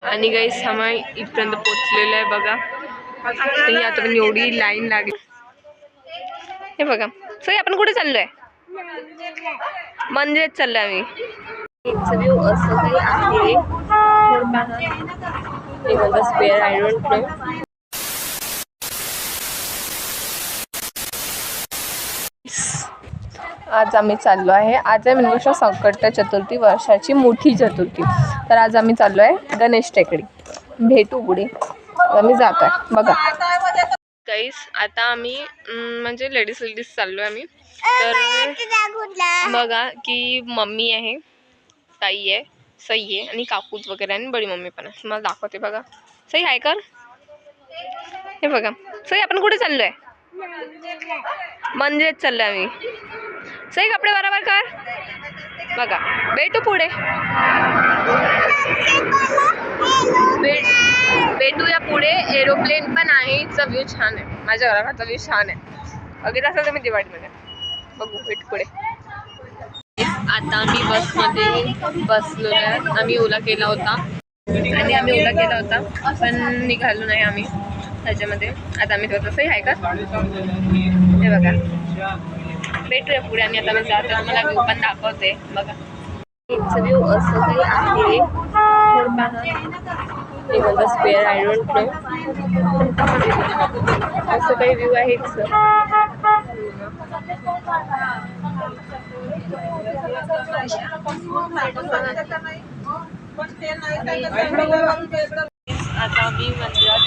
आणि गाईस आम्ही इथपर्यंत पोहोचलेलो आहे बघा. ही आता पण एवढी लाईन लागली. हे बघा सई आपण कुठे चाललोय? मंदिरात चाललोय आम्ही. इट्स व्ह्यू असं काही आहे तर पहा. हे बघा स्पेअर आय डोंट नो. आज आम्ही चाललो आहे. आज आहे म्हणजे संकट चतुर्थी, वर्षाची मोठी चतुर्थी. तर आज आम्ही चाललो आहे गणेश टेकडी. भेटू पुढे. आम्ही जातोय बघा. गाईस आता आम्ही म्हणजे लेडीज चाललोय आम्ही. तर बघा की मम्मी आहे, ताई आहे, सई आहे आणि काकूच वगैरे आणि बडी मम्मी पण आहे. मला दाखवते बघा. सई हाय कर. हे बघा सई आपण कुठे चाललोय? मंदिरात चाललोय आम्ही. सई कपडे बरोबर कर. बघा भेटू पुढे. भेटूया पुढे. एरोप्लेन पण आहे. इथचा व्ह्यू छान आहे. माझ्या घराचा व्ह्यू छान आहे. बघितलं असेल तर मी दिवाळीमध्ये बघू. भेट पुढे. आता आम्ही बसमध्ये बसलो आहे. आम्ही ओला केला होता पण निघालो नाही आम्ही त्याच्यामध्ये. आता आम्ही तसंही आहे का. हे बघा भेटूया पुढे. आणि आता मी जातो. आम्हाला व्ह्यू पण दाखवते बघा. इथचं व्ह्यू असं काही आहे तर पहा. हे बघा स्पेअर आय डोंट नो. असं काही व्ह्यू आहे इथचं. आता आम्ही मंदिरात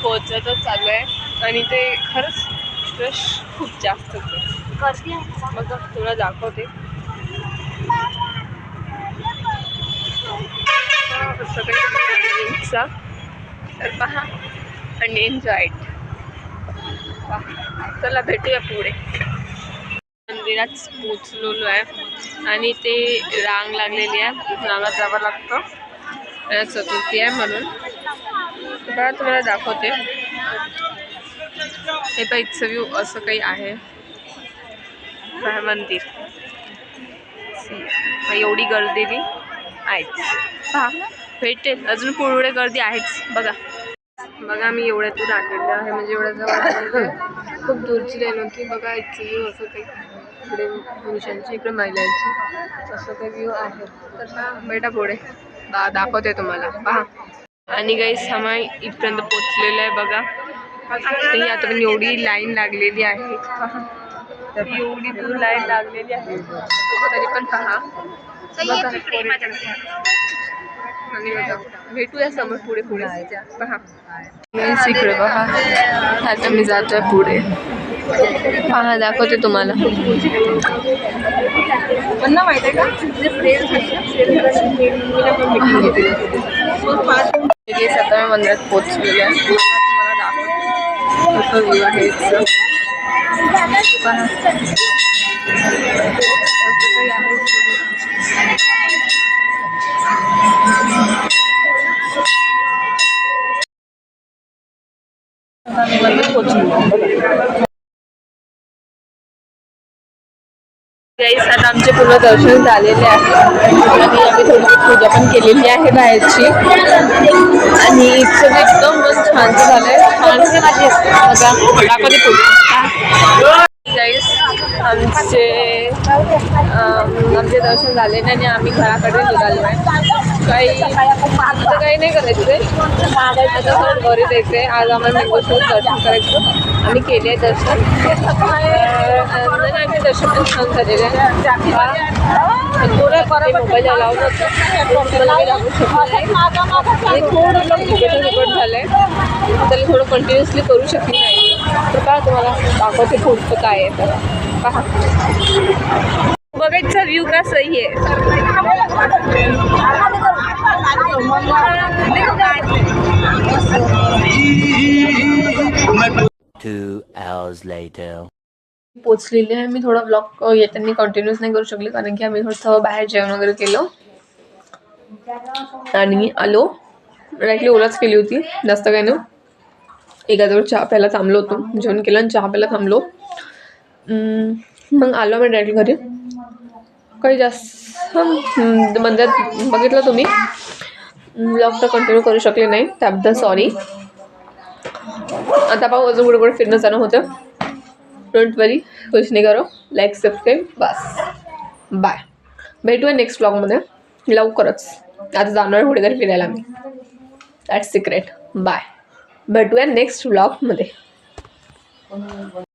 पोहोचतच चालू आहे आणि ते खरंच रश खूप जास्त होतं. मग तुला दाखवते. सगळ्यांचा तर पहा आणि एन्जॉय. चला भेटूया पुढे. मंदिरात पोचलेलो आहे आणि ते रांग लागलेली आहे. रांगात जावं लागतं. चतुर्थी आहे म्हणून. बघा तुम्हाला दाखवते. हे पण इथचं व्ह्यू असं काही आहे. मंदिर एवढी गर्दी आहेच. पहा भेटेल अजून पुढे गर्दी आहेच. बघा मी एवढ्या दूर आलेलं आहे. म्हणजे एवढ्या जवळ खूप दूरची लाईन होती. बघा इथचं व्ह्यू असं काही. इकडे पुरुषांची, इकडे महिलांची असं काही व्ह्यू आहे. तर पहा बेटा पुढे दाखवते तुम्हाला. पहा आणि गाईस आम्ही इथपर्यंत पोहोचलेलो आहे बघा. ही आता पण एवढी लाईन लागलेली आहे. पहा एवढी दूर लाईन लागलेली आहे तरी पण पहा. आणि बघा भेटूया समोर पुढे पहा. इकडे बघा. आता मी जातोय पुढे. पहा दाखवते तुम्हाला. माहिती आहे का सतरा मंदिरात पोहोचलेले आहे. तुम्हाला दाखवते व्ह्यू आहे. गाईस आता आमचे पूर्ण दर्शन झालेले आहे आणि आम्ही थोडी पूजा पण केलेली आहे बाहेरची. आणि इथं एकदम मस्त छान झालंय. गाईस आमचे दर्शन झालेले आणि आम्ही घराकडे निघालो आहे. काही नाही करायचं. आता घरी जायचंय. आज आम्हाला मेंबरसोबत दर्शन करायचं. आम्ही केले दर्शन. आम्ही दर्शन पण छान झालेलं आहे. मोबाईल अलाउड होतं लागू शकत नाही. आणि थोडं फुकट झालंय. त्याला थोडं कंटिन्युअसली करू शकली नाही. तर काय तुम्हाला दाखवते पुढचं काय आहे. तर पहा बघायचा व्ह्यू का सही आहे. पोचलेले आहे. मी थोडा ब्लॉग येताना कंटिन्यूस नाही करू शकले कारण की आम्ही थोडंसं बाहेर जेवण वगैरे केलं आणि आलो. डायरेक्टली ओलाच केली होती. जास्त काही नाही. एकाजवळ चहा प्यायला थांबलो होतो. जेवण केलं आणि चहा प्यायला थांबलो. मग आलो मी डायरेक्टली घरी. काही जास्त मंदिरात बघितलं तुम्ही. ब्लॉग तर कंटिन्यू करू शकले नाही, त्याबद्दल सॉरी. आता पाहू अजून कुठे कुठे फिरणं जाणं होतं. डोंट वरी, कुछ नाही करो, लाईक सबस्क्राईब बस. बाय. भेटूया नेक्स्ट ब्लॉगमध्ये लवकरच. आता जाणार कुठेतरी फिरायला मी, दॅट्स सिक्रेट. बाय. भेटूया नेक्स्ट ब्लॉगमध्ये.